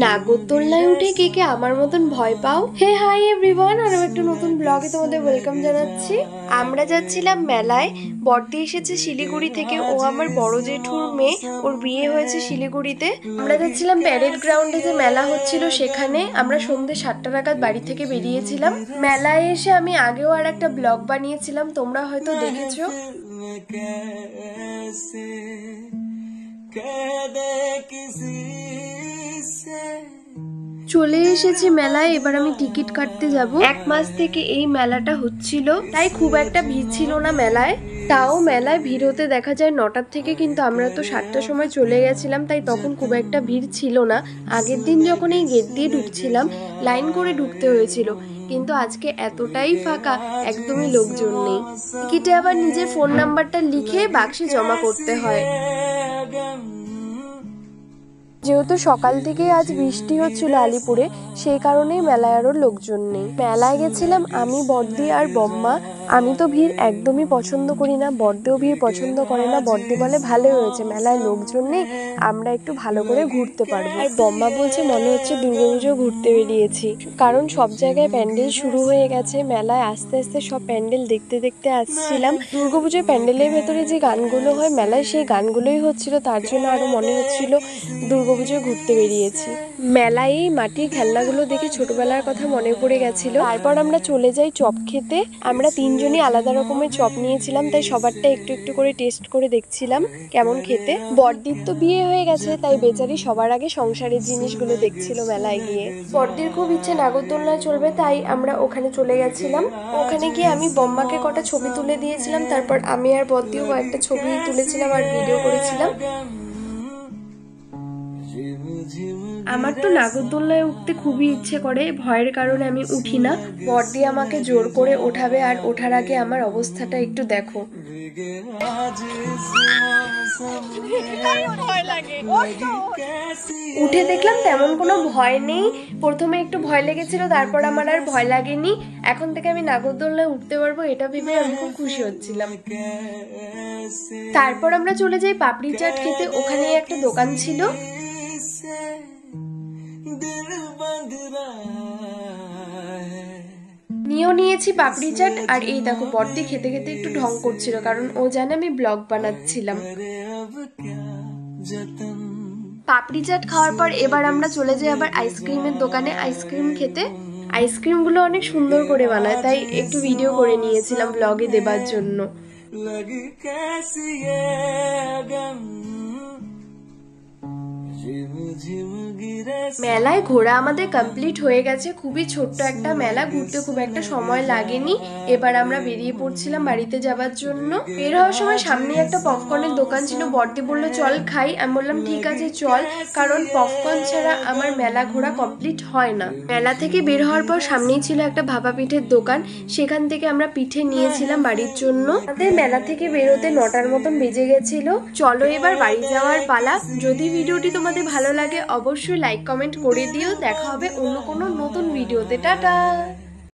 নাগরদোলনায় উঠে কে কে আমার মতন ভয় পাও? হে হাই এভরিওয়ান, আরো একটা নতুন ব্লগে তোমাদের ওয়েলকাম জানাচ্ছি। আমরা যাচ্ছিলাম মেলায়। বর্দি এসেছে শিলিগুড়ি থেকে, ও আমার বড় জেঠুর মেয়ে, ওর বিয়ে হয়েছে শিলিগুড়িতে। আমরা যাচ্ছিলাম প্যারেড গ্রাউন্ডে, যে মেলা হচ্ছিল সেখানে। আমরা সন্ধ্যে 7টা নাগাদ বাড়ি থেকে বেরিয়েছিলাম। মেলায় এসে আমি আগেও আর একটা ব্লগ বানিয়েছিলাম, তোমরা হয়তো দেখেছো। চলে এসেছি মেলায়, এবার আমি টিকিট কাটতে যাব। 1 মাস থেকে এই মেলাটা হচ্ছিল, তাই খুব একটা ভিড় ছিল না মেলায়। তাও মেলায় ভিড় হতে দেখা যায় 9টার থেকে, কিন্তু আমরা তো 7টার সময় চলে গেছিলাম, তাই তখন খুব একটা ভিড় ছিল না। আগের দিন যখন এই গেট দিয়ে ঢুকছিলাম, লাইন করে ঢুকতে হয়েছিল, কিন্তু আজকে এতটাই ফাঁকা, একদমই লোকজন নেই। টিকিটে আবার নিজের ফোন নাম্বারটা লিখে বাক্সে জমা করতে হয়। যেহেতু সকাল থেকে আজ বৃষ্টি হচ্ছিল আলিপুরে, সেই কারণেই মেলায় আরো লোকজন নেই। মেলায় গেছিলাম আমি, বর্দি আর বম্মা। আমি তো ভিড় একদমই পছন্দ করি না, বর্দিও ভিড় পছন্দ করে না। বর্দি বলে ভালো হয়েছে মেলায় লোকজন নেই, আমরা একটু ভালো করে ঘুরতে পারবো। আর বম্মা বলছে মনে হচ্ছে দুর্গাপুজো ঘুরতে বেরিয়েছি, কারণ সব জায়গায় প্যান্ডেল শুরু হয়ে গেছে। মেলায় আস্তে আস্তে সব প্যান্ডেল দেখতে দেখতে আসছিলাম। দুর্গাপুজোর প্যান্ডেলের ভেতরে যে গানগুলো হয় মেলায়, সেই গানগুলোই হচ্ছিল, তার জন্য আরো মনে হচ্ছিল দুর্গাপুজো ঘুরতে বেরিয়েছি। মেলায় এই মাটির খেলনাগুলো দেখে ছোটবেলার কথা মনে পড়ে গেছিল। তারপর আমরা চলে যাই চপ খেতে। আমরা 3জনই আলাদা রকমের চপ নিয়েছিলাম, তাই সবারটা একটু একটু করে টেস্ট করে দেখছিলাম কেমন খেতে। বর্দির তো বিয়ে হয়ে গেছে, তাই বেচারি সবার আগে সংসারের জিনিসগুলো দেখছিল মেলায় গিয়ে। বর্দির খুব ইচ্ছে নাগরদোলনায় চলবে, তাই আমরা ওখানে চলে গেছিলাম। ওখানে গিয়ে আমি বম্মাকে কটা ছবি তুলে দিয়েছিলাম, তারপর আমি আর বর্দিও কয়েকটা ছবি তুলেছিলাম আর ভিডিও করেছিলাম। আমার তো নাগরদোলনায় উঠতে খুবই ইচ্ছে করে, ভয়ের কারণে আমি উঠি না। বর্দি আমাকে জোর করে ওঠাবে, আর ওঠার আগে আমার অবস্থাটা একটু দেখো। উঠে দেখলাম তেমন কোনো ভয় নেই। প্রথমে একটু ভয় লেগেছিল, তারপর আমার আর ভয় লাগেনি। এখন থেকে আমি নাগরদোলনায় উঠতে পারবো, এটা ভেবে আমি খুব খুশি হচ্ছিলাম। তারপর আমরা চলে যাই পাপড়ি চাট খেতে। ওখানে একটা দোকান ছিল, নিয়েছি পাপড়ি চাট। আর এই দেখো বর্দি খেতে খেতে একটু ঢং করছিল, কারণ ও জানে আমি ব্লগ বানাচ্ছিলাম। পাপড়ি চাট খাওয়ার পর এবার আমরা চলে যাই আবার আইসক্রিমের দোকানে আইসক্রিম খেতে। আইসক্রিমগুলো অনেক সুন্দর করে বানায়, তাই একটু ভিডিও করে নিয়েছিলাম ব্লগে দেবার জন্য। মেলায় ঘোরা আমাদের কমপ্লিট হয়ে গেছে। খুবই ছোট্ট একটা মেলা, ঘুরতে খুব একটা সময় লাগেনি। এবার আমরা বেরিয়ে পড়ছিলাম বাড়িতে যাবার জন্য। বের হওয়ার সময় সামনে একটা পপকর্নের দোকান ছিল, বর্দি বললো চল খাই। আমি বললাম ঠিক আছে চল, কারণ পপকর্ন ছাড়া আমার মেলা ঘোরা কমপ্লিট হয় না। মেলা থেকে বের হওয়ার পর সামনেই ছিল একটা ভাপা পিঠের দোকান, সেখান থেকে আমরা পিঠে নিয়েছিলাম বাড়ির জন্য। আমাদের মেলা থেকে বেরোতে 9টার মতন বেজে গেছিল। চলো এবার বাড়ি যাওয়ার পালা। যদি ভিডিওটি তোমাদের ভালো লাগে অবশ্যই লাইক কমেন্ট করে দিও। দেখা হবে অন্য কোনো নতুন ভিডিওতে। টাটা।